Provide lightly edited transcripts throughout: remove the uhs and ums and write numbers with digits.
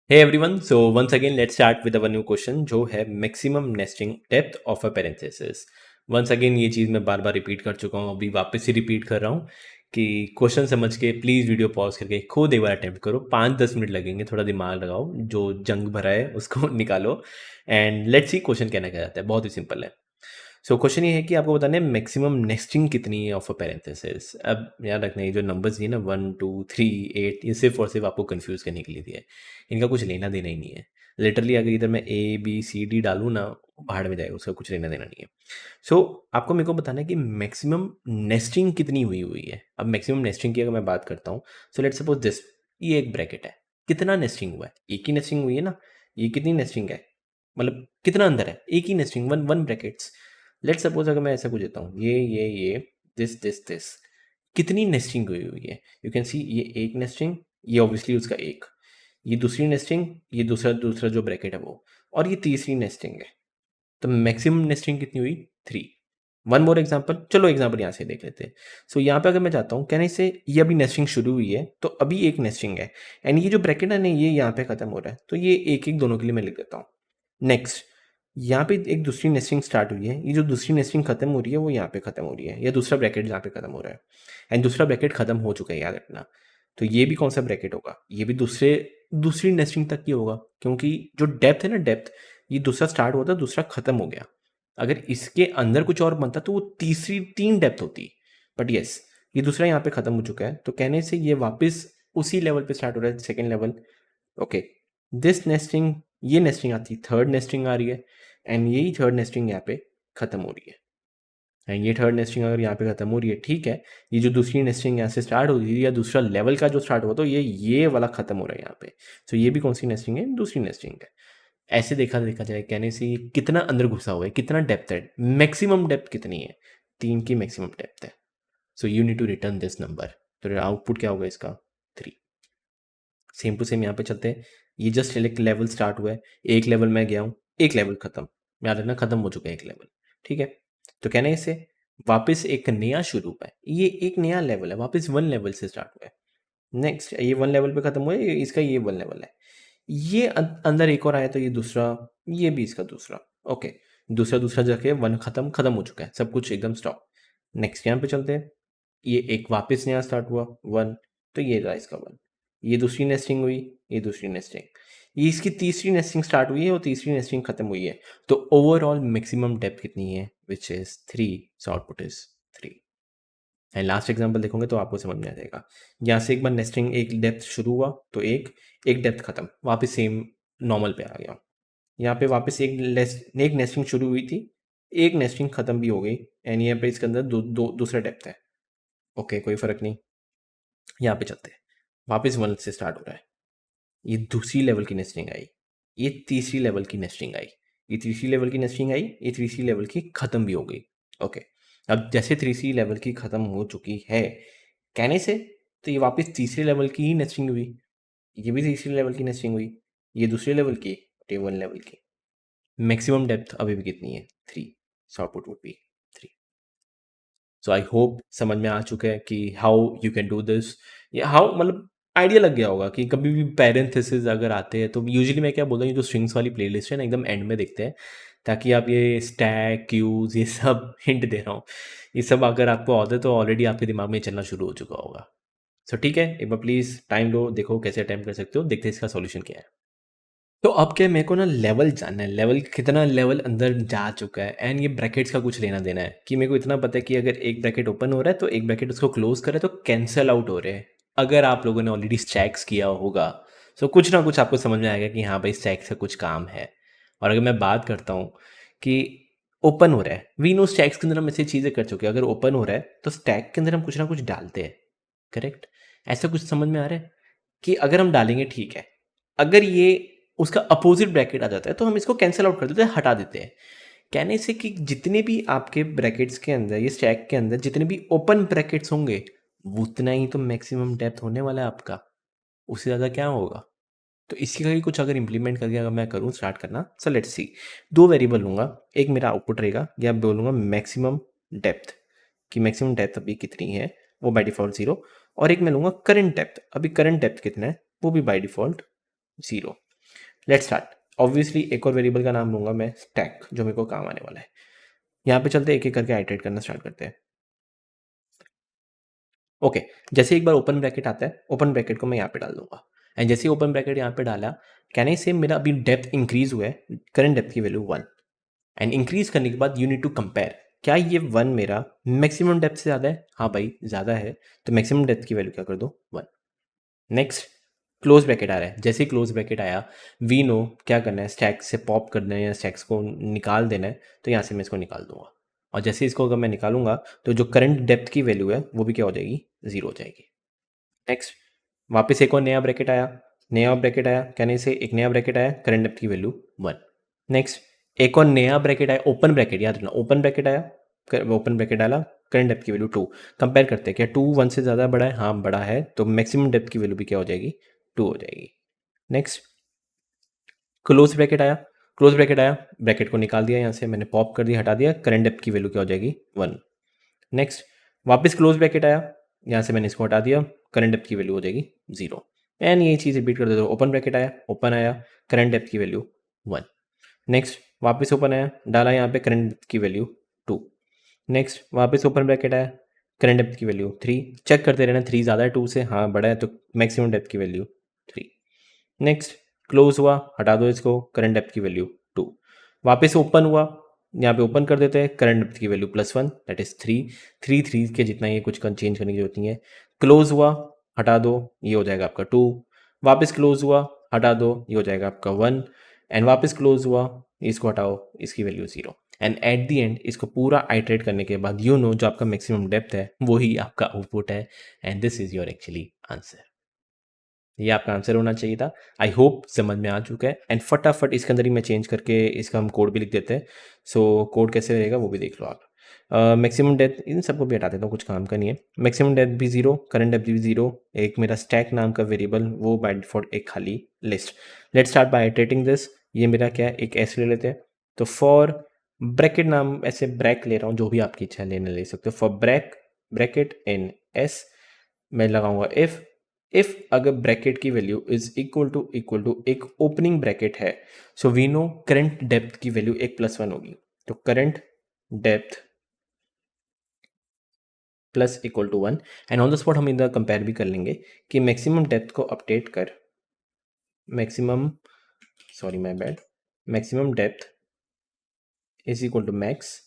Hey everyone, so once again let's start with our new question जो है maximum nesting depth of a parenthesis. Once again ये चीज़ मैं बार बार repeat कर चुका हूँ, अभी वापस से रिपीट कर रहा हूँ कि क्वेश्चन समझ के प्लीज़ वीडियो पॉज करके खुद एक बार अटेम्प्ट करो, 5-10 मिनट लगेंगे, थोड़ा दिमाग लगाओ, जो जंग भरा है उसको निकालो एंड लेट्स सी क्वेश्चन कहना क्या जाता है, बहुत ही सिंपल है। सो क्वेश्चन ये है कि आपको बताना है मैक्सिमम नेस्टिंग कितनी है ऑफ अ पैरेंथेसिस। अब याद रखना ये जो नंबर्स दिए ना 1 2 3 8 ये सिर्फ और सिर्फ आपको कंफ्यूज करने के लिए दिया है, इनका कुछ लेना देना ही नहीं है। लिटरली अगर इधर मैं ए बी सी डी डालूँ ना भाड़ में जाएगा, उसका कुछ लेना देना नहीं है। सो आपको मेरे को बताना है कि मैक्सिमम नेस्टिंग कितनी हुई हुई है। अब मैक्सिमम नेस्टिंग की अगर मैं बात करता हूँ, सो लेट्स सपोज दिस, ये एक ब्रैकेट है, कितना नेस्टिंग हुआ है, एक ही नेस्टिंग हुई है ना। ये कितनी नेस्टिंग है, मतलब कितना अंदर है, एक ही nesting, one one brackets. Let's suppose अगर मैं ऐसा कुछ देता हूँ, ये दिस कितनी नेस्टिंग हुई हुई है। यू कैन सी ये एक नेस्टिंग, ये ऑब्वियसली उसका एक, ये दूसरी नेस्टिंग, ये दूसरा दूसरा जो ब्रैकेट है वो, और ये तीसरी नेस्टिंग है। तो मैक्सिमम नेस्टिंग कितनी हुई, 3। वन मोर एग्जाम्पल, चलो एग्जाम्पल यहाँ से देख लेते हैं। सो यहाँ पे अगर मैं चाहता हूँ कहने से ये अभी नेस्टिंग शुरू हुई है तो अभी एक नेस्टिंग है, एंड ये जो ब्रैकेट है ना ये यहाँ पे खत्म हो रहा है, तो ये एक एक दोनों के लिए मैं लिख देता हूँ। नेक्स्ट, यहाँ पे एक दूसरी नेस्टिंग स्टार्ट हुई है, ये जो दूसरी नेस्टिंग खत्म हो रही है वो यहाँ पे खत्म हो रही है, या दूसरा ब्रैकेट यहाँ पे खत्म हो रहा है, एंड दूसरा ब्रैकेट खत्म हो चुका है, याद रखना। तो ये भी कौन सा ब्रैकेट होगा, ये भी दूसरी नेस्टिंग तक की होगा, क्योंकि जो डेप्थ है ना डेप्थ, ये दूसरा स्टार्ट हुआ था, दूसरा खत्म हो गया। अगर इसके अंदर कुछ और बनता तो वो तीसरी तीन डेप्थ होती, बट यस ये दूसरा यहाँ पे खत्म हो चुका है, तो कहने से ये वापस उसी लेवल पे स्टार्ट हो रहा है, second level. Okay, this nesting, ये नेस्टिंग आती है, थर्ड नेस्टिंग आ रही है, एंड यही थर्ड नेस्टिंग यहाँ पे खत्म हो रही है, एंड ये थर्ड नेस्टिंग अगर यहाँ पे खत्म हो रही है, ठीक है। ये जो दूसरी नेस्टिंग यहाँ से स्टार्ट हो रही है, या दूसरा लेवल का जो स्टार्ट हुआ तो ये वाला खत्म हो रहा है यहाँ पे। तो ये भी कौन सी नेस्टिंग है, दूसरी नेस्टिंग है। ऐसे देखा देखा जाए कहने से ये कितना अंदर घुसा हुआ है, कितना डेप्थ है, मैक्सिमम डेप्थ कितनी है, 3 की मैक्सिमम डेप्थ है। So you need to return this number. तो आउटपुट क्या होगा इसका, 3। सेम टू सेम यहाँ पे चलते हैं, ये जस्ट एक लेवल स्टार्ट हुआ है, एक लेवल में गया हूँ, एक लेवल खत्म, याद रखना खत्म हो चुका है एक लेवल, ठीक है। तो कहना है इसे वापस एक नया शुरू हुआ है, ये एक नया लेवल है, वापस वन लेवल से स्टार्ट हुआ है। नेक्स्ट ये वन लेवल पे खत्म हुआ है, इसका ये वन लेवल है, ये अंदर एक और आया तो ये दूसरा, ये भी इसका दूसरा। ओके, दूसरा दूसरा जाके वन खत्म खत्म हो चुका है, सब कुछ एकदम स्टॉप। नेक्स्ट यहाँ पे चलते हैं, ये एक वापस नया स्टार्ट हुआ वन, तो ये रहा इसका वन, ये दूसरी नेस्टिंग हुई, ये दूसरी नेस्टिंग, ये इसकी तीसरी नेस्टिंग स्टार्ट हुई है और तीसरी नेस्टिंग खत्म हुई है। तो ओवरऑल मैक्सिमम डेप्थ कितनी है, which is 3। So output is 3। And last example देखोगे तो आपको समझ में आ जाएगा। यहाँ से एक बार नेस्टिंग, एक डेप्थ शुरू हुआ तो एक डेप्थ खत्म, वापस सेम नॉर्मल पे आ गया। यहाँ पे वापस एक नेस्टिंग शुरू हुई थी, एक नेस्टिंग खत्म भी हो गई, एंड यहाँ पे इसके अंदर दूसरा डेप्थ है। ओके, कोई फर्क नहीं, यहाँ पे चलते हैं, वापस वन से स्टार्ट हो रहा है, ये दूसरी लेवल की नेस्टिंग आई, ये तीसरी लेवल की नेस्टिंग आई, ये तीसरी लेवल की नेस्टिंग आई, ये तीसरी लेवल की खत्म भी हो गई। ओके, अब जैसे तीसरी लेवल की खत्म हो चुकी है कहने से, तो ये वापस तीसरे लेवल की ही नेस्टिंग हुई, ये भी तीसरे लेवल की नेस्टिंग हुई, ये दूसरे लेवल की, ये वन लेवल की। मैक्सिमम डेप्थ अभी भी कितनी है, 3। So output would be 3। So I hope समझ में आ चुका है कि how you can do this, या हाउ मतलब आइडिया लग गया होगा कि कभी भी पैरेंथेसिस अगर आते हैं तो यूजुअली मैं क्या बोलता हूँ, ये जो स्ट्रिंग्स वाली प्लेलिस्ट है ना एकदम एंड में देखते हैं, ताकि आप ये स्टैक क्यूज ये सब हिंट दे रहा हूँ, ये सब अगर आपको आता है तो ऑलरेडी आपके दिमाग में चलना शुरू हो चुका होगा। सो ठीक है, एक बार प्लीज़ टाइम लो, देखो कैसे अटेम्प्ट कर सकते हो, देखते हैं इसका सॉल्यूशन क्या है। तो अब क्या मेरे को ना लेवल जानना है, लेवल कितना लेवल अंदर जा चुका है, एंड ये ब्रैकेट्स का कुछ लेना देना है, कि मेरे को इतना पता है कि अगर एक ब्रैकेट ओपन हो रहा है तो एक ब्रैकेट उसको क्लोज करे तो कैंसिल आउट हो रहे हैं। अगर आप लोगों ने ऑलरेडी स्टैक्स किया होगा तो कुछ ना कुछ आपको समझ में आएगा कि हाँ भाई स्टैक्स का कुछ काम है। और अगर मैं बात करता हूँ कि ओपन हो रहा है, वी नो स्टैक्स के अंदर हम ऐसी चीज़ें कर चुके हैं, अगर ओपन हो रहा है तो स्टैक के अंदर हम कुछ ना कुछ डालते हैं, करेक्ट। ऐसा कुछ समझ में आ रहा है कि अगर हम डालेंगे ठीक है, अगर ये उसका अपोजिट ब्रैकेट आ जाता है तो हम इसको कैंसिल आउट कर देते हैं, हटा देते हैं। कहने से कि जितने भी आपके ब्रैकेट्स के अंदर, ये स्टैक के अंदर जितने भी ओपन ब्रैकेट्स होंगे उतना ही तो मैक्सिमम डेप्थ होने वाला है आपका, उससे ज़्यादा क्या होगा। तो इसी का ही कुछ अगर इंप्लीमेंट करके अगर मैं करूँ स्टार्ट करना, सो लेट्स सी। दो वेरिएबल लूँगा, एक मेरा आउटपुट रहेगा या बोलूँगा मैक्सिमम डेप्थ, कि मैक्सिमम डेप्थ अभी कितनी है, वो बाय डिफ़ॉल्ट 0, और एक मैं लूँगा करंट डेप्थ, अभी करंट डेप्थ कितना है वो भी by default 0। Let's start. Obviously एक और वेरिएबल का नाम लूँगा मैं स्टैक, जो मेरे को काम आने वाला है। यहाँ पे चलते एक-एक करके आइटरेट करना स्टार्ट करते हैं। ओके, जैसे एक बार ओपन ब्रैकेट आता है, ओपन ब्रैकेट को मैं यहाँ पे डाल दूँगा एंड जैसे ही ओपन ब्रैकेट यहाँ पे डाला, कैन आई से मेरा अभी डेप्थ इंक्रीज़ हुआ है, करंट डेप्थ की वैल्यू 1 एंड इंक्रीज़ करने के बाद यू नीड टू कंपेयर, क्या ये 1 मेरा मैक्सिमम डेप्थ से ज़्यादा है? हाँ भाई, ज़्यादा है, तो मैक्सिमम डेप्थ की वैल्यू क्या कर दो? 1। नेक्स्ट क्लोज ब्रैकेट आ रहा है, जैसे ही क्लोज ब्रैकेट आया, वी नो क्या करना है, स्टैक से पॉप करना है या स्टैक्स को निकाल देना है, तो यहाँ से मैं इसको निकाल दूंगा और जैसे इसको अगर मैं निकालूंगा तो जो करंट डेप्थ की वैल्यू है वो भी क्या हो जाएगी? 0 हो जाएगी। नेक्स्ट वापस एक और नया ब्रैकेट आया, नया ब्रैकेट आया, कहने से एक नया ब्रैकेट आया, करंट डेप्थ की वैल्यू 1। नेक्स्ट एक और नया ब्रैकेट आया, ओपन ब्रैकेट, याद रखना ओपन ब्रैकेट आया, ओपन ब्रैकेट डाला, करंट डेप्थ की वैल्यू 2। कंपेयर करते हैं, क्या 2 1 से ज़्यादा बड़ा है? हाँ बड़ा है, तो मैक्सिमम डेप्थ की वैल्यू भी क्या हो जाएगी? 2 हो जाएगी। नेक्स्ट क्लोज ब्रैकेट आया, क्लोज ब्रैकेट आया, ब्रैकेट को निकाल दिया, यहाँ से मैंने पॉप कर दिया, हटा दिया, करंट डेप्थ की वैल्यू क्या हो जाएगी? 1। नेक्स्ट वापस क्लोज ब्रैकेट आया, यहाँ से मैंने इसको हटा दिया, करंट डेप्थ की वैल्यू हो जाएगी 0 एंड यही चीज़ रिपीट कर देते हो। ओपन ब्रैकेट आया, ओपन आया, करंट डेप्थ की वैल्यू 1। नेक्स्ट वापस ओपन आया, डाला यहाँ पे, करंट डेप्थ की वैल्यू 2। नेक्स्ट वापस ओपन ब्रैकेट आया, करंट डेप्थ की वैल्यू 3। चेक करते रहना, 3 ज़्यादा है 2 से? हाँ बड़ा है, तो मैक्सिमम डेप्थ की वैल्यू 3। नेक्स्ट क्लोज हुआ, हटा दो इसको, करंट डेप्थ की वैल्यू 2। वापस ओपन हुआ, यहाँ पे ओपन कर देते हैं, करंट डेप्थ की वैल्यू +1 दैट इज 3। 3 के जितना ये कुछ चेंज करने की जरूरत नहीं है। क्लोज हुआ, हटा दो, ये हो जाएगा आपका 2। वापस क्लोज हुआ, हटा दो, ये हो जाएगा आपका 1 एंड वापस क्लोज हुआ, इसको हटाओ, इसकी value 0 and at the end इसको पूरा आइटरेट करने के बाद यू नो जो आपका मैक्सिमम डेप्थ है वही आपका आउटपुट है and this is your actually answer. ये आपका आंसर होना चाहिए था। आई होप समझ में आ चुका है एंड फटाफट इसके अंदर ही मैं चेंज करके इसका हम कोड भी लिख देते हैं। सो कोड कैसे रहेगा वो भी देख लो आप। मैक्सिमम डेप्थ इन सबको भी हटा देता हूँ, कुछ काम का नहीं है। मैक्सिमम डेप्थ भी 0, करंट डेप्थ भी 0, एक मेरा स्टैक नाम का वेरिएबल वो बाय डिफॉल्ट एक खाली list. Let's start by iterating this. ये मेरा क्या है, एक एस ले लेते हैं। तो फॉर ब्रैकेट नाम ऐसे ब्रैक ले रहा हूँ, जो भी आपकी इच्छा है लेने ले सकते हो। फॉर ब्रैकेट इन एस मैं लगाऊंगा इफ अगर ब्रैकेट की वैल्यू इज इक्वल टू एक ओपनिंग ब्रैकेट है, so we know current depth की वैल्यू एक +1 होगी, तो current depth plus equal to 1 and on the spot हम इधर कंपेयर भी कर लेंगे कि मैक्सिमम डेप्थ को अपडेट कर, maximum sorry my bad, maximum depth is equal to max,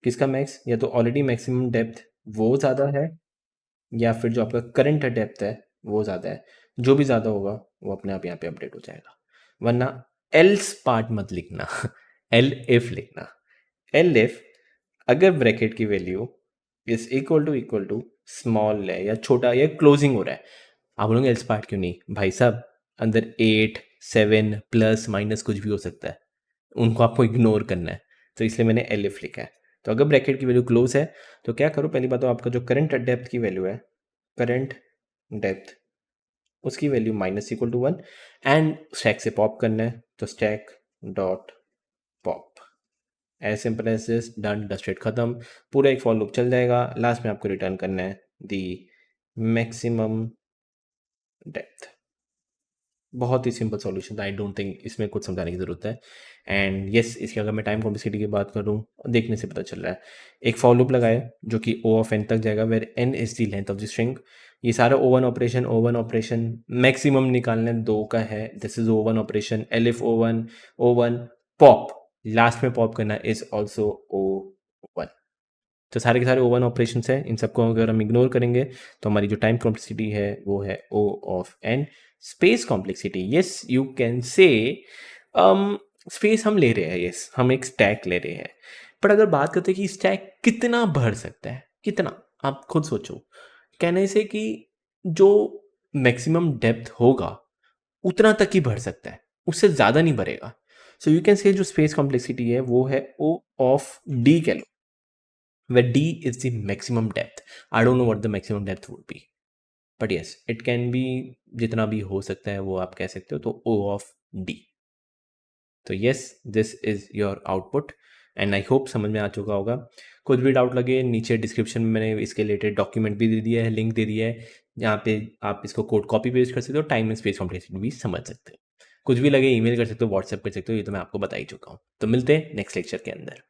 किसका मैक्स? या तो ऑलरेडी मैक्सिमम डेप्थ वो ज़्यादा है या फिर जो आपका करंट डेप्थ है वो ज़्यादा है। जो भी ज़्यादा होगा वो अपने आप यहाँ पे अपडेट हो जाएगा, वरना एल्स पार्ट मत लिखना एल इफ लिखना। एल इफ अगर ब्रैकेट की value is equal to small है या छोटा या क्लोजिंग हो रहा है, आप बोलोगे एल्स पार्ट क्यों नहीं भाई साहब, अंदर 8 7 प्लस माइनस कुछ भी हो सकता है, उनको आपको इग्नोर करना है, तो इसलिए मैंने एल इफ लिखा है। तो अगर ब्रैकेट की वैल्यू क्लोज है तो क्या करो, पहली बात तो आपका जो करंट डेप्थ की वैल्यू है, करंट डेप्थ उसकी वैल्यू -1 एंड स्टैक से पॉप करना है, तो stack dot pop, as simple as this, done dusted खत्म। पूरा एक फॉर लूप चल जाएगा, लास्ट में आपको रिटर्न करना है दी मैक्सिमम डेप्थ। बहुत ही सिंपल सॉल्यूशन था, आई डोंट थिंक इसमें कुछ समझाने की ज़रूरत है। एंड येस इसकी अगर मैं टाइम कॉम्प्लेक्सिटी की बात करूँ, देखने से पता चल रहा है। एक फॉर लूप लगाए जो कि ओ ऑफ एन तक जाएगा, where N is the length of the string. ये सारा O1 ऑपरेशन मैक्सिमम निकालने 2 का है, this is O1 operation, elif O1 pop, last में पॉप करना इज ऑल्सो O1। तो सारे के सारे O1 ऑपरेशंस हैं, इन सबको अगर हम इग्नोर करेंगे तो हमारी जो टाइम कॉम्प्लेक्सिटी है वो है O of n। Space complexity, yes you can say space हम ले रहे हैं, यस हम एक स्टैक ले रहे हैं, पर अगर बात करते हैं कि स्टैक कितना भर सकता है, कितना, आप खुद सोचो। कहने से कि जो मैक्सिमम डेप्थ होगा उतना तक ही भर सकता है, उससे ज़्यादा नहीं भरेगा। सो यू कैन से जो स्पेस कॉम्प्लेक्सिटी है वो है O ऑफ d कह लो, where d is the maximum depth. I don't know what the maximum depth would be, but yes, it can be जितना भी हो सकता है वो आप कह सकते हो, तो O of d। तो yes, this is your output and I hope समझ में आ चुका होगा। कुछ भी डाउट लगे नीचे डिस्क्रिप्शन में मैंने इसके रिलेटेड डॉक्यूमेंट भी दे दिया है, लिंक दे दिया है, जहाँ पे आप इसको कोड कॉपी पेस्ट कर सकते हो, टाइम एंड स्पेस कॉम्प्लेक्सिटी भी समझ सकते हो। कुछ भी लगे ईमेल कर सकते हो, व्हाट्सएप कर सकते हो, ये तो मैं आपको बता ही चुका हूँ। तो मिलते हैं नेक्स्ट लेक्चर के अंदर।